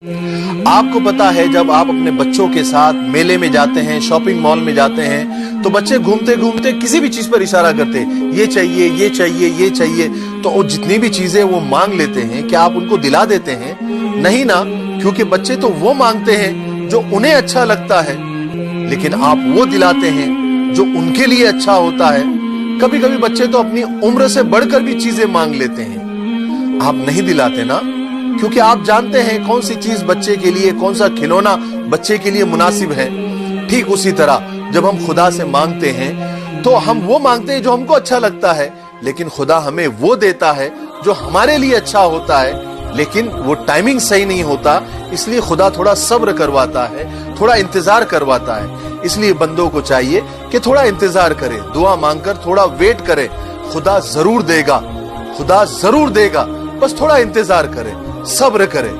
आपको पता है जब आप अपने बच्चों के साथ मेले में जाते हैं, शॉपिंग मॉल में जाते हैं, तो बच्चे घूमते घूमते किसी भी चीज पर इशारा करते हैं, ये चाहिए, ये चाहिए, ये चाहिए। तो वो जितनी भी चीजें वो मांग लेते हैं, क्या आप उनको दिला देते हैं? नहीं ना, क्योंकि बच्चे तो वो मांगते हैं जो उन्हें अच्छा लगता है, लेकिन आप वो दिलाते हैं जो उनके लिए अच्छा होता है। कभी कभी बच्चे तो अपनी उम्र से बढ़कर भी चीजें मांग लेते हैं, आप नहीं दिलाते ना, क्योंकि आप जानते हैं कौन सी चीज बच्चे के लिए, कौन सा खिलौना बच्चे के लिए मुनासिब है। ठीक उसी तरह जब हम खुदा से मांगते हैं तो हम वो मांगते हैं जो हमको अच्छा लगता है, लेकिन खुदा हमें वो देता है जो हमारे लिए अच्छा होता है, लेकिन वो टाइमिंग सही नहीं होता। इसलिए खुदा थोड़ा सब्र करवाता है, थोड़ा इंतजार करवाता है। इसलिए बंदों को चाहिए कि थोड़ा इंतजार करे, दुआ मांगकर थोड़ा वेट करे। खुदा जरूर देगा, खुदा जरूर देगा, बस थोड़ा इंतजार करे, सब्र करे।